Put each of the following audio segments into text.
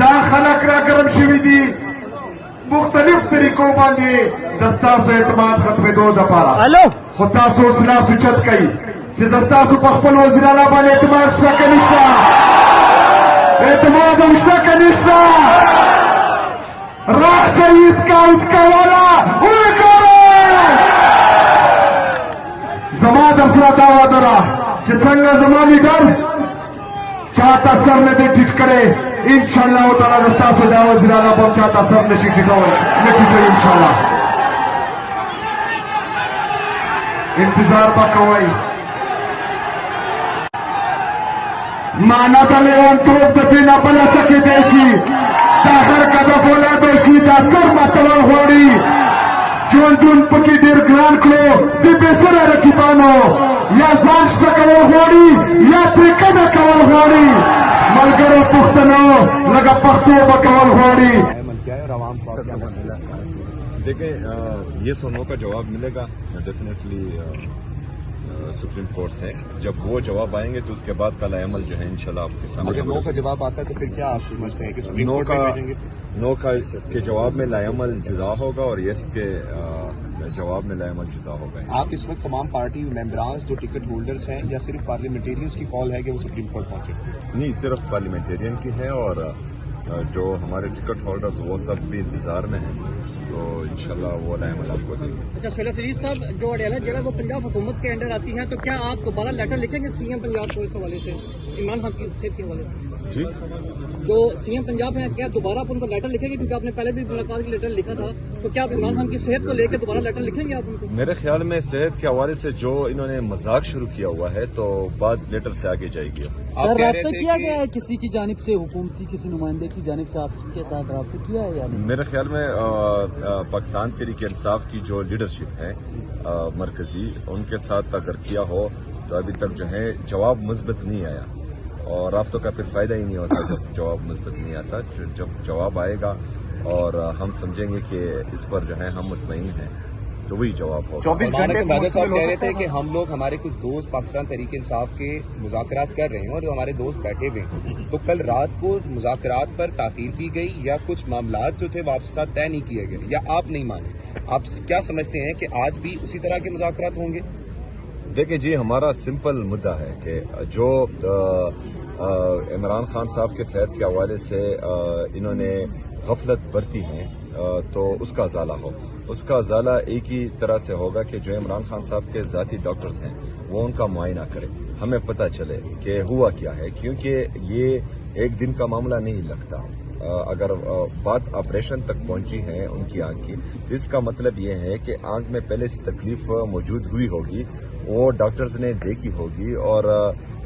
دا خلق را گرم شوی دی مختلف طریقوں باندې دستاسو اعتماد ختمېدو دپاره. خو تاسو اوس لاس اوچت کوئ چې دستاسو په خپل وزیرانو باندې اعتماد شته که نشته؟ اعتماد هم شته که نشته؟ راشئ اسکا والا وګورئ. زما د سره دا وعده ده چې څنګه زما لیډر چاہتا سر نے ٹھیک کرے انشاءاللہ تعالی رستہ سے جاؤ زیادہ بہت چاہتا سر نے ٹھیک انشاءاللہ انتظار پر کوئی مانا تلے اون توپ دفینا بلا سکے دیشی داخر کا دفولا دوشی دا سر مطلع ہوڑی جون دون پکی دیر گران کلو دی بیسر رکی بانو یا زانش سکو ہوڑی یا ترکن کول ہوڑی ملگرو پختنو لگا پختو بکول ہوڑی دیکھیں یہ سونوں کا جواب ملے گا ڈیفینیٹلی سپریم کورٹ سے جب وہ جواب آئیں گے تو اس کے بعد کا لائے عمل جو ہے انشاءاللہ آپ کے سامنے اگر نو کا جواب آتا ہے تو پھر کیا آپ سمجھتے ہیں کہ سپریم کورٹ میں بھیجیں گے؟ نو کے جواب میں لائے عمل جدا ہوگا اور یس کے جواب میں لائے عمل جدا ہوگا. آپ اس وقت تمام پارٹی ممبران جو ٹکٹ ہولڈرز ہیں یا صرف پارلیمنٹیرینز کی کال ہے کہ وہ سپریم کورٹ پہنچے؟ نہیں, صرف پارلیمنٹیرین کی ہے اور جو ہمارے ٹکٹ ہولڈر وہ سب بھی انتظار میں ہیں تو انشاءاللہ وہ لائے عمل آپ کو دیں گے. اچھا شہلا فرید صاحب جو اڈیالہ جگہ وہ پنجاب حکومت کے انڈر آتی ہے تو کیا آپ دوبارہ لیٹر لکھیں گے سی ایم پنجاب کو اس حوالے سے عمران خان کی صحت کے حوالے سے؟ جی, جو سی ایم پنجاب ہیں کیا دوبارہ آپ ان کو لیٹر لکھیں گے کیونکہ آپ نے پہلے بھی ملاقات کی لیٹر لکھا تھا تو کیا آپ عمران خان کی صحت کو لے کے دوبارہ لیٹر لکھیں گے آپ ان کو؟ میرے خیال میں صحت کے حوالے سے جو انہوں نے مذاق شروع کیا ہوا ہے تو بعد لیٹر سے آگے جائے گی. سر رابطہ کیا گیا ہے کسی کی جانب سے, حکومتی کسی نمائندے کی جانب سے آپ کے ساتھ رابطہ کیا ہے یا نہیں؟ میرے خیال میں پاکستان تحریک انصاف کی جو لیڈرشپ ہے مرکزی, ان کے ساتھ اگر کیا ہو تو ابھی تک جو ہے جواب مثبت نہیں آیا اور رابطوں کا پھر فائدہ ہی نہیں ہوتا جب جواب مثبت نہیں آتا. جب جواب آئے گا اور ہم سمجھیں گے کہ اس پر جو ہے ہم مطمئن ہیں تو وہی جواب ہوگا. 24 گھنٹے صاحب کہہ رہے تھے کہ ہم لوگ ہمارے کچھ دوست پاکستان تحریک انصاف کے مذاکرات کر رہے ہیں اور جو ہمارے دوست بیٹھے ہوئے ہیں تو کل رات کو مذاکرات پر تاخیر کی گئی یا کچھ معاملات جو تھے وہ آپ کے ساتھ طے نہیں کیے گئے یا آپ نہیں مانے. آپ کیا سمجھتے ہیں کہ آج بھی اسی طرح کے مذاکرات ہوں گے؟ دیکھیں جی, ہمارا سمپل مدعا ہے کہ جو عمران خان صاحب کے صحت کے حوالے سے انہوں نے غفلت برتی ہیں تو اس کا ازالہ ہو. اس کا ازالہ ایک ہی طرح سے ہوگا کہ جو عمران خان صاحب کے ذاتی ڈاکٹرز ہیں وہ ان کا معائنہ کریں, ہمیں پتہ چلے کہ ہوا کیا ہے, کیونکہ یہ ایک دن کا معاملہ نہیں لگتا. اگر بات آپریشن تک پہنچی ہے ان کی آنکھ کی تو اس کا مطلب یہ ہے کہ آنکھ میں پہلے سے تکلیف موجود ہوئی ہوگی, وہ ڈاکٹرز نے دیکھی ہوگی اور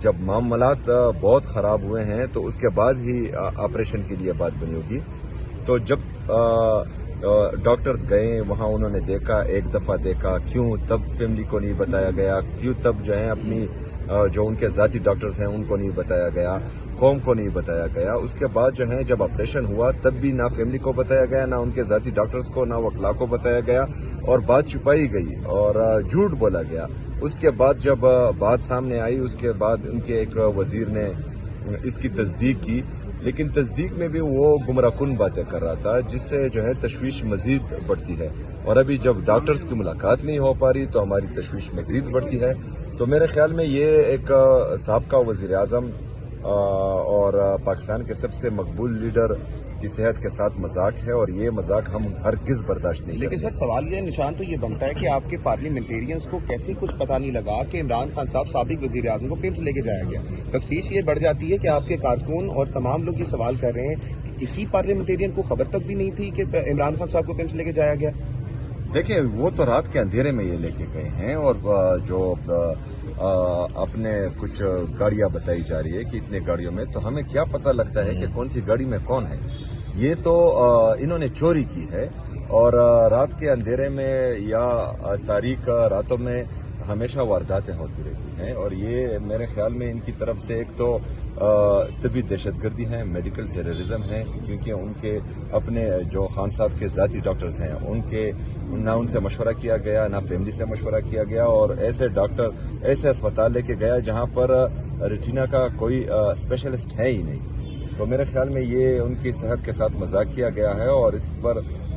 جب معاملات بہت خراب ہوئے ہیں تو اس کے بعد ہی آپریشن کے لیے بات بنی ہوگی. تو جب ڈاکٹرز گئے وہاں انہوں نے دیکھا, ایک دفعہ دیکھا, کیوں تب فیملی کو نہیں بتایا گیا, کیوں تب جو ہے اپنی جو ان کے ذاتی ڈاکٹرز ہیں ان کو نہیں بتایا گیا, قوم کو نہیں بتایا گیا. اس کے بعد جو ہے جب آپریشن ہوا تب بھی نہ فیملی کو بتایا گیا, نہ ان کے ذاتی ڈاکٹرز کو, نہ وکلاء کو بتایا گیا اور بات چھپائی گئی اور جھوٹ بولا گیا. اس کے بعد جب بات سامنے آئی اس کے بعد ان کے ایک وزیر نے اس کی تصدیق کی, لیکن تصدیق میں بھی وہ گمراہ کن باتیں کر رہا تھا جس سے جو ہے تشویش مزید بڑھتی ہے. اور ابھی جب ڈاکٹرز کی ملاقات نہیں ہو پا رہی تو ہماری تشویش مزید بڑھتی ہے. تو میرے خیال میں یہ ایک سابقہ وزیر اعظم اور پاکستان کے سب سے مقبول لیڈر کی صحت کے ساتھ مذاق ہے اور یہ مذاق ہم ہرگز برداشت نہیں کریں گے. لیکن سر سوال یہ نشان تو یہ بنتا ہے کہ آپ کے پارلیمنٹیرینز کو کیسے کچھ پتہ نہیں لگا کہ عمران خان صاحب سابق وزیر اعظم کو پیمز لے کے جایا گیا. تفتیش یہ بڑھ جاتی ہے کہ آپ کے کارکن اور تمام لوگ یہ سوال کر رہے ہیں کہ کسی پارلیمنٹیرین کو خبر تک بھی نہیں تھی کہ عمران خان صاحب کو پیمز لے کے جایا گیا. دیکھیں وہ تو رات کے اندھیرے میں یہ لے کے گئے ہیں اور جو اپنے کچھ گاڑیاں بتائی جا رہی ہے کہ اتنے گاڑیوں میں, تو ہمیں کیا پتہ لگتا ہے کہ کون سی گاڑی میں کون ہے. یہ تو انہوں نے چوری کی ہے اور رات کے اندھیرے میں یا تاریک راتوں میں ہمیشہ وارداتیں ہوتی رہتی ہیں اور یہ میرے خیال میں ان کی طرف سے ایک تو طبی دہشت گردی ہے, میڈیکل ٹیررزم ہے, کیونکہ ان کے اپنے جو خان صاحب کے ذاتی ڈاکٹرز ہیں نہ ان سے مشورہ کیا گیا, نہ فیملی سے مشورہ کیا گیا اور ایسے ڈاکٹر ایسے اسپتال لے کے گیا جہاں پر ریٹینا کا کوئی اسپیشلسٹ ہے ہی نہیں. تو میرے خیال میں یہ ان کی صحت کے ساتھ مذاق کیا گیا ہے اور اس پر